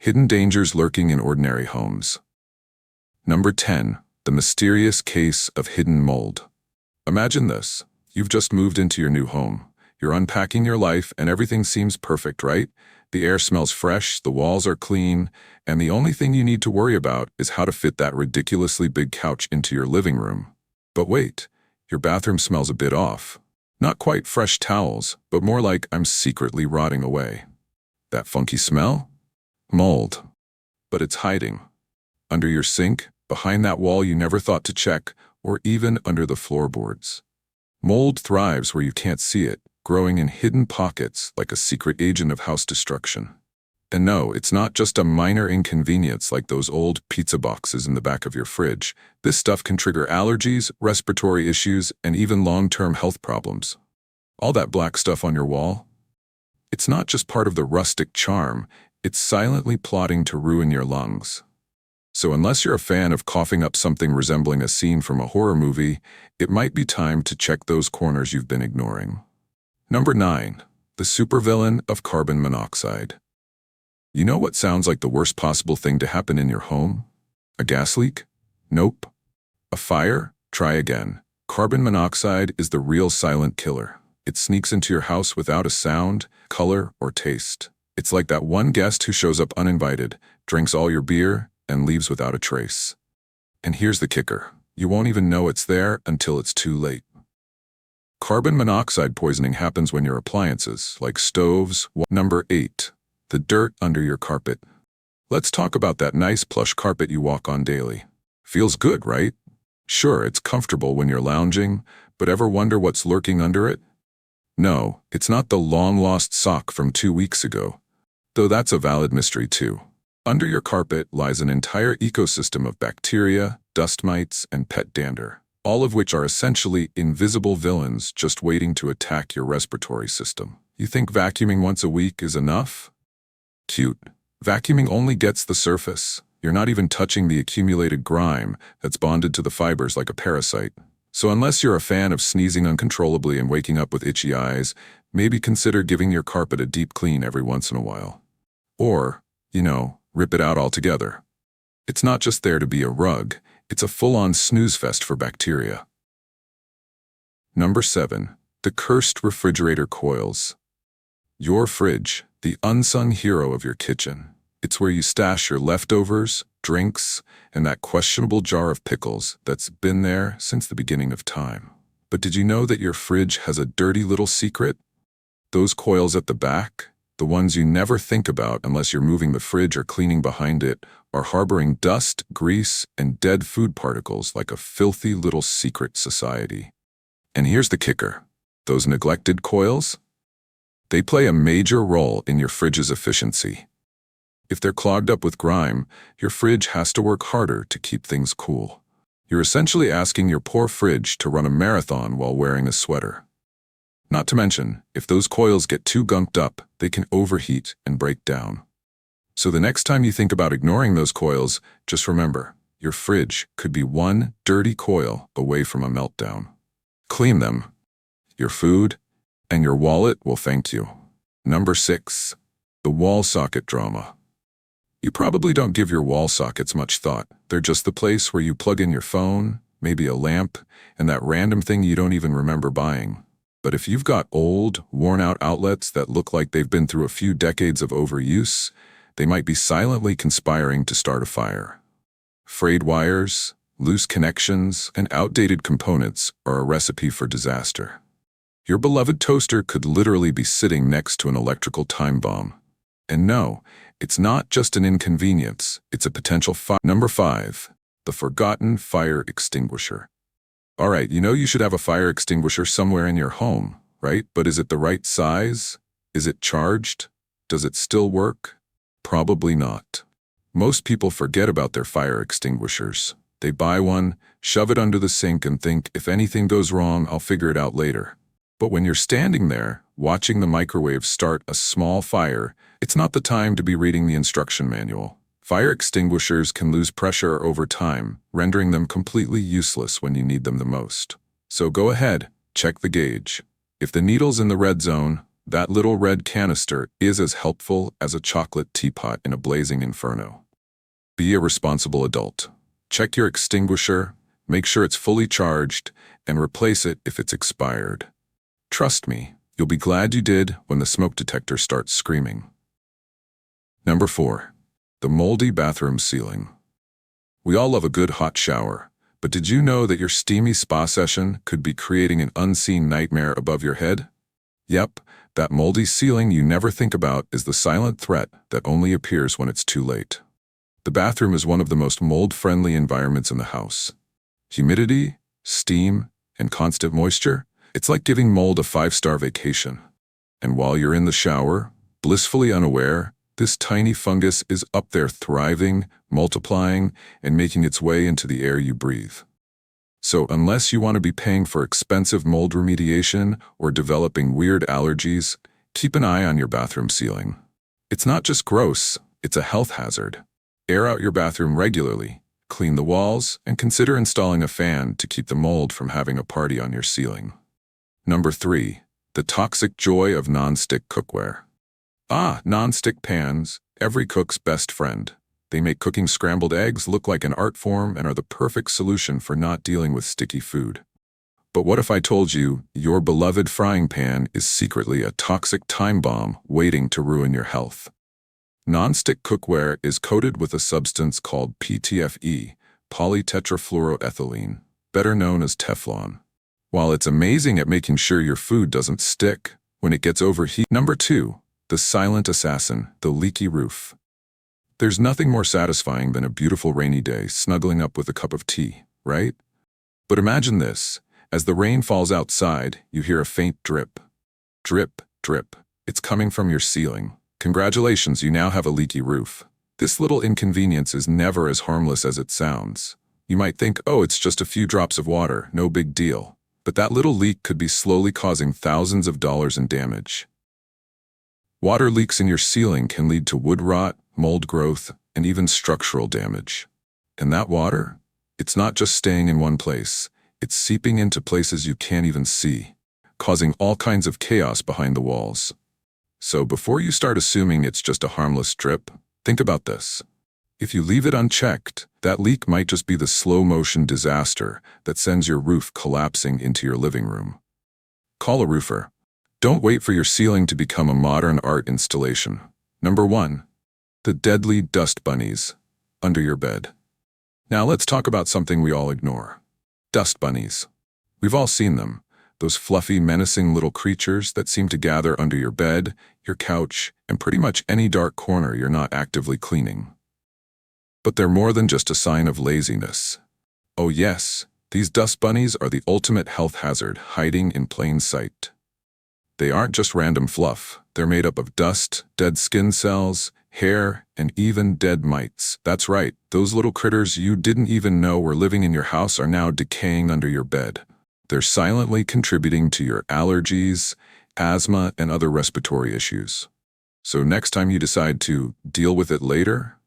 Hidden dangers lurking in ordinary homes. Number 10. The mysterious case of hidden mold. Imagine this. You've just moved into your new home. You're unpacking your life and everything seems perfect, right? The air smells fresh, the walls are clean, and the only thing you need to worry about is how to fit that ridiculously big couch into your living room. But wait, your bathroom smells a bit off. Not quite fresh towels, but more like I'm secretly rotting away. That funky smell? Mold. But it's hiding. Under your sink, behind that wall you never thought to check, or even under the floorboards. Mold thrives where you can't see it, growing in hidden pockets like a secret agent of house destruction. And no, it's not just a minor inconvenience like those old pizza boxes in the back of your fridge. This stuff can trigger allergies, respiratory issues, and even long-term health problems. All that black stuff on your wall? It's not just part of the rustic charm, it's silently plotting to ruin your lungs. So unless you're a fan of coughing up something resembling a scene from a horror movie, it might be time to check those corners you've been ignoring. Number 9. The supervillain of carbon monoxide. You know what sounds like the worst possible thing to happen in your home? A gas leak? Nope. A fire? Try again. Carbon monoxide is the real silent killer. It sneaks into your house without a sound, color, or taste. It's like that one guest who shows up uninvited, drinks all your beer, and leaves without a trace. And here's the kicker. You won't even know it's there until it's too late. Carbon monoxide poisoning happens when your appliances, like stoves. Number 8. The dirt under your carpet. Let's talk about that nice plush carpet you walk on daily. Feels good, right? Sure, it's comfortable when you're lounging, but ever wonder what's lurking under it? No, it's not the long-lost sock from 2 weeks ago. Though that's a valid mystery too. Under your carpet lies an entire ecosystem of bacteria, dust mites, and pet dander, all of which are essentially invisible villains just waiting to attack your respiratory system. You think vacuuming once a week is enough? Cute. Vacuuming only gets the surface. You're not even touching the accumulated grime that's bonded to the fibers like a parasite. So unless you're a fan of sneezing uncontrollably and waking up with itchy eyes, maybe consider giving your carpet a deep clean every once in a while. Or, rip it out altogether. It's not just there to be a rug, it's a full-on snooze fest for bacteria. Number 7. The cursed refrigerator coils. Your fridge, the unsung hero of your kitchen. It's where you stash your leftovers, drinks, and that questionable jar of pickles that's been there since the beginning of time. But did you know that your fridge has a dirty little secret? Those coils at the back, the ones you never think about unless you're moving the fridge or cleaning behind it, are harboring dust, grease, and dead food particles like a filthy little secret society. And here's the kicker. Those neglected coils? They play a major role in your fridge's efficiency. If they're clogged up with grime, your fridge has to work harder to keep things cool. You're essentially asking your poor fridge to run a marathon while wearing a sweater. Not to mention, if those coils get too gunked up, they can overheat and break down. So the next time you think about ignoring those coils, just remember, your fridge could be one dirty coil away from a meltdown. Clean them. Your food and your wallet will thank you. Number 6. The wall socket drama. You probably don't give your wall sockets much thought. They're just the place where you plug in your phone, maybe a lamp, and that random thing you don't even remember buying. But if you've got old, worn-out outlets that look like they've been through a few decades of overuse, they might be silently conspiring to start a fire. Frayed wires, loose connections, and outdated components are a recipe for disaster. Your beloved toaster could literally be sitting next to an electrical time bomb. And no, it's not just an inconvenience, it's a potential fire. Number 5. The forgotten fire extinguisher. Alright, you should have a fire extinguisher somewhere in your home, right? But is it the right size? Is it charged? Does it still work? Probably not. Most people forget about their fire extinguishers. They buy one, shove it under the sink and think, if anything goes wrong, I'll figure it out later. But when you're standing there, watching the microwave start a small fire, it's not the time to be reading the instruction manual. Fire extinguishers can lose pressure over time, rendering them completely useless when you need them the most. So go ahead, check the gauge. If the needle's in the red zone, That little red canister is as helpful as a chocolate teapot in a blazing inferno. Be a responsible adult. Check your extinguisher, make sure it's fully charged, and replace it if it's expired. Trust me, you'll be glad you did when the smoke detector starts screaming. Number 4. The moldy bathroom ceiling. We all love a good hot shower, but did you know that your steamy spa session could be creating an unseen nightmare above your head? Yep, that moldy ceiling you never think about is the silent threat that only appears when it's too late. The bathroom is one of the most mold-friendly environments in the house. Humidity, steam, and constant moisture, it's like giving mold a 5-star vacation. And while you're in the shower, blissfully unaware, this tiny fungus is up there thriving, multiplying, and making its way into the air you breathe. So unless you want to be paying for expensive mold remediation or developing weird allergies, keep an eye on your bathroom ceiling. It's not just gross, it's a health hazard. Air out your bathroom regularly, clean the walls, and consider installing a fan to keep the mold from having a party on your ceiling. Number 3. The toxic joy of non-stick cookware. Non-stick pans, every cook's best friend. They make cooking scrambled eggs look like an art form and are the perfect solution for not dealing with sticky food. But what if I told you your beloved frying pan is secretly a toxic time bomb waiting to ruin your health? Non-stick cookware is coated with a substance called PTFE, polytetrafluoroethylene, better known as Teflon. While it's amazing at making sure your food doesn't stick when it gets overheated. Number 2. The silent assassin, the leaky roof. There's nothing more satisfying than a beautiful rainy day snuggling up with a cup of tea, right? But imagine this. As the rain falls outside, you hear a faint drip. Drip, drip. It's coming from your ceiling. Congratulations, you now have a leaky roof. This little inconvenience is never as harmless as it sounds. You might think, oh, it's just a few drops of water, no big deal. But that little leak could be slowly causing thousands of dollars in damage. Water leaks in your ceiling can lead to wood rot, mold growth, and even structural damage. And that water? It's not just staying in one place. It's seeping into places you can't even see, causing all kinds of chaos behind the walls. So before you start assuming it's just a harmless drip, think about this. If you leave it unchecked, that leak might just be the slow-motion disaster that sends your roof collapsing into your living room. Call a roofer. Don't wait for your ceiling to become a modern art installation. Number 1. The deadly dust bunnies under your bed. Now let's talk about something we all ignore. Dust bunnies. We've all seen them. Those fluffy, menacing little creatures that seem to gather under your bed, your couch, and pretty much any dark corner you're not actively cleaning. But they're more than just a sign of laziness. Oh yes, these dust bunnies are the ultimate health hazard hiding in plain sight. They aren't just random fluff. They're made up of dust, dead skin cells, hair, and even dead mites. That's right, those little critters you didn't even know were living in your house are now decaying under your bed. They're silently contributing to your allergies, asthma, and other respiratory issues. So next time you decide to deal with it later,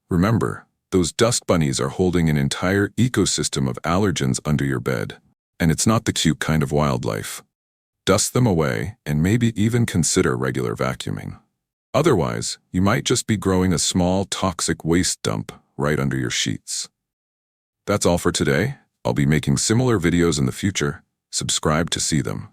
remember, those dust bunnies are holding an entire ecosystem of allergens under your bed. And it's not the cute kind of wildlife. Dust them away and maybe even consider regular vacuuming. Otherwise, you might just be growing a small toxic waste dump right under your sheets. That's all for today. I'll be making similar videos in the future. Subscribe to see them.